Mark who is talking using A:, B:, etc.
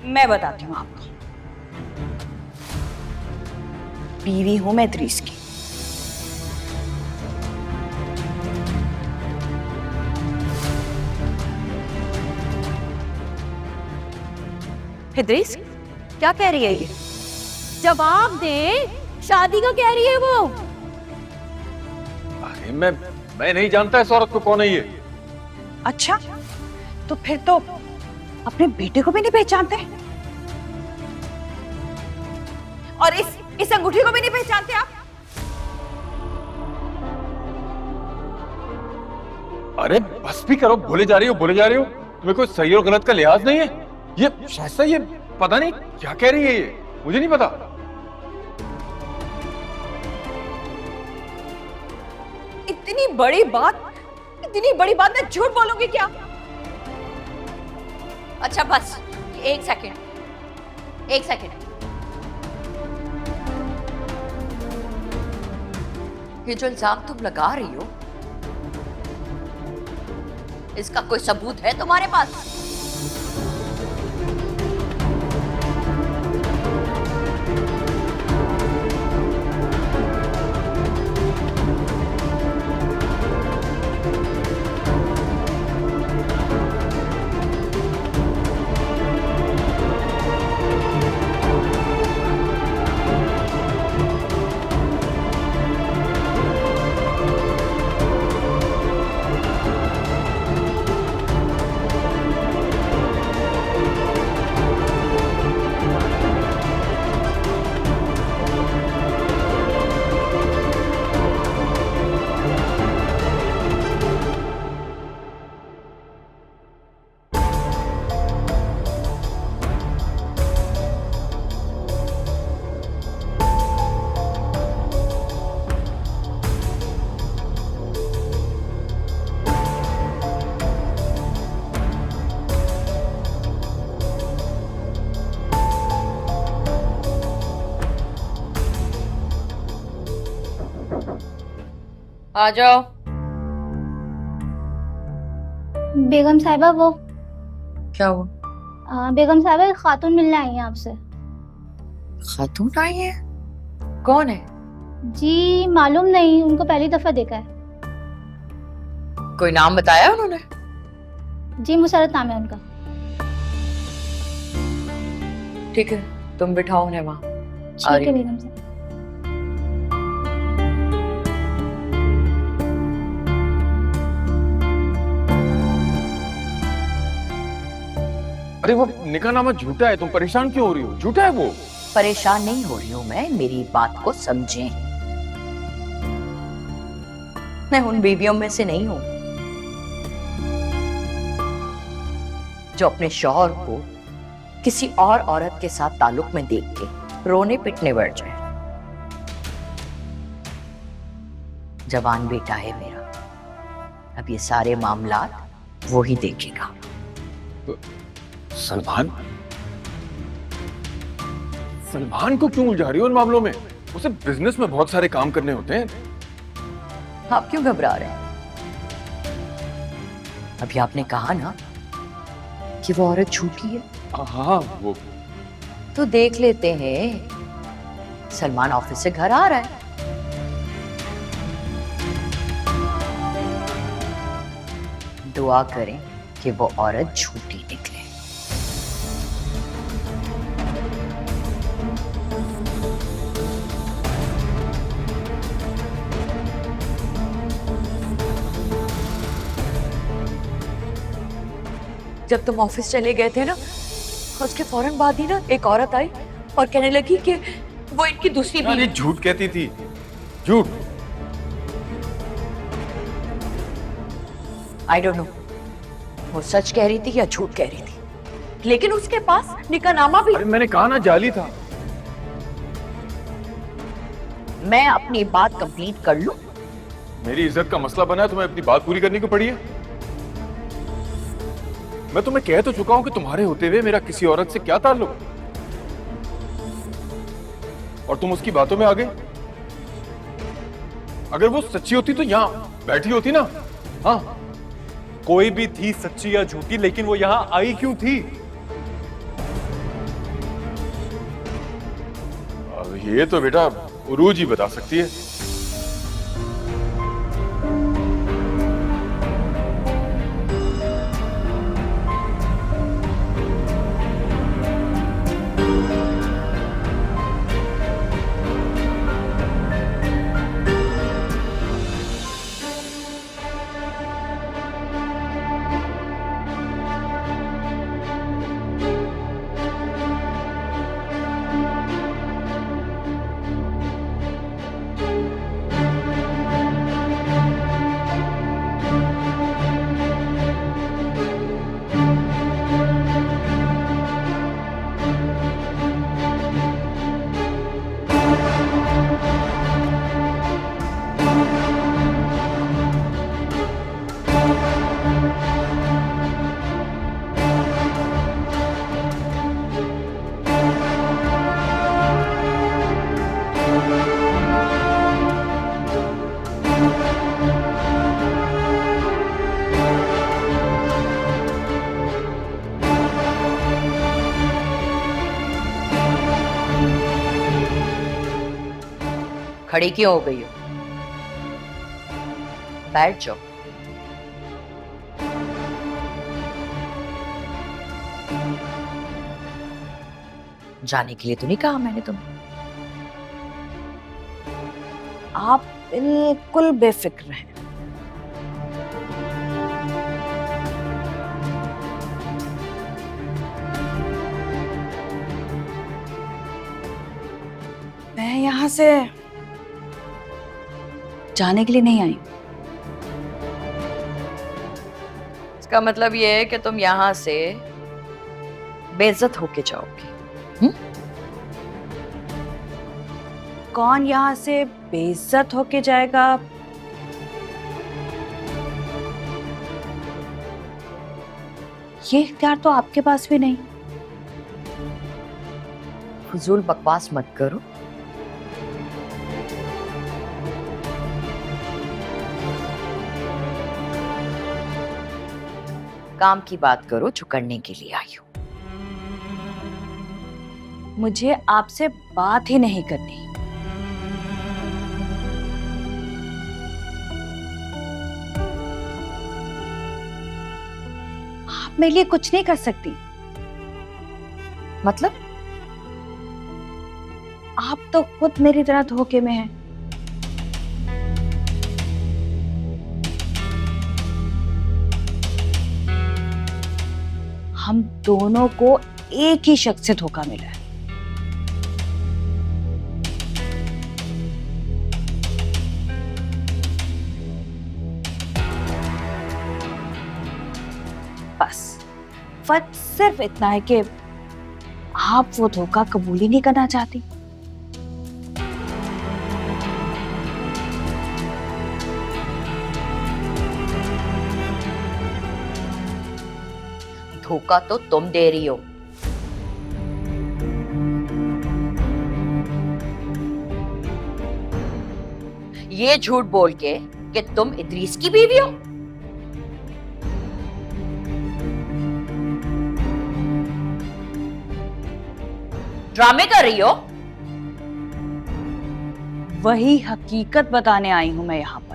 A: मैं बताती हूँ आपको। बीवी हूं मैं इद्रीस की। इद्रीस क्या कह रही है ये?
B: जवाब दे, शादी का कह रही है वो।
C: अरे मैं नहीं जानता इस औरत को कौन है ये।
A: अच्छा, तो फिर तो अपने बेटे को भी नहीं पहचानते और इस अंगूठी को भी नहीं पहचानते आप?
C: अरे बस भी करो, बोले जा रही हो। तुम्हें कोई सही और गलत का लिहाज नहीं है? ये शायद ये पता नहीं क्या कह रही है ये, मुझे नहीं पता।
A: इतनी बड़ी बात मैं झूठ बोलूंगी क्या?
B: अच्छा बस, एक सेकंड। ये जो इल्जाम तुम लगा रही हो, इसका कोई सबूत है तुम्हारे पास? आ जाओ।
D: बेगम साहिबा वो
B: क्या हुआ?
D: बेगम साहिबा एक खातून मिलने आई है आपसे।
B: खातून आई है? कौन है?
D: जी मालूम नहीं, उनको पहली दफा देखा है।
B: कोई नाम बताया उन्होंने?
D: जी मुसरत नाम है उनका।
B: ठीक है, तुम बिठाओ उन्हें वहां।
D: ठीक है बेगम साहब।
C: अरे वो निकाहनामा झूठा है, तुम परेशान क्यों हो रही हो? झूठा है वो।
B: परेशान नहीं हो रही हूं मैं, मेरी बात को समझें। मैं उन बीवियों में से नहीं हूं जो अपने शौहर को किसी और औरत के साथ ताल्लुक में देख के रोने पिटने बैठ जाए। जवान बेटा है मेरा, अब ये सारे मामलात वो ही देखेगा।
C: सलमान को क्यों उलझा रही हो इन मामलों में? उसे बिजनेस में बहुत सारे काम करने होते हैं।
B: आप क्यों घबरा रहे हैं? अभी आपने कहा ना कि वो औरत झूठी है।
C: हाँ वो
B: तो देख लेते हैं, सलमान ऑफिस से घर आ रहा है, दुआ करें कि वो औरत झूठी निकले। जब तुम ऑफिस चले गए थे ना, उसके फौरन बाद ही ना एक औरत आई और कहने लगी कि वो इनकी दूसरी बीवी।
C: झूठ कहती थी, झूठ।
B: आई डोंट नो वो सच कह रही थी या झूठ कह रही थी, लेकिन उसके पास निकाहनामा भी।
C: अरे मैंने कहा ना जाली था।
B: मैं अपनी बात कंप्लीट कर लूं?
C: मेरी इज्जत का मसला बना है, तुम्हें अपनी बात पूरी करने को पड़ी है। मैं तुम्हें कह तो चुका हूं कि तुम्हारे होते हुए मेरा किसी औरत से क्या ताल्लुक, और तुम उसकी बातों में आ गए। अगर वो सच्ची होती तो यहां बैठी होती ना। हाँ,
E: कोई भी थी सच्ची या झूठी, लेकिन वो यहां आई क्यों थी?
C: ये तो बेटा उरूज ही बता सकती है।
B: खड़ी क्यों हो गई हो? बैठ जाओ। जाने के लिए तो नहीं कहा मैंने तुम्हें।
A: आप बिल्कुल बेफिक्र हैं। मैं यहाँ से जाने के लिए नहीं आई।
B: इसका मतलब ये है कि तुम यहां से बेइज्जत होके जाओगे।
A: कौन यहाँ से बेइज्जत होके जाएगा? ये इख्तियार तो आपके पास भी नहीं।
B: फजूल बकवास मत करो। काम की बात करो जो करने के लिए आई हो।
A: मुझे आपसे बात ही नहीं करनी। आप मेरे लिए कुछ नहीं कर सकती।
B: मतलब?
A: आप तो खुद मेरी तरह धोखे में हैं। हम दोनों को एक ही शख्स से धोखा मिला है। बस फर्क सिर्फ इतना है कि आप वो धोखा कबूल ही नहीं करना चाहती।
B: धोखा तो तुम दे रही हो। ये झूठ बोल के कि तुम इदरीस की बीवी हो। ड्रामे कर रही हो।
A: वही हकीकत बताने आई हूं मैं यहाँ पर।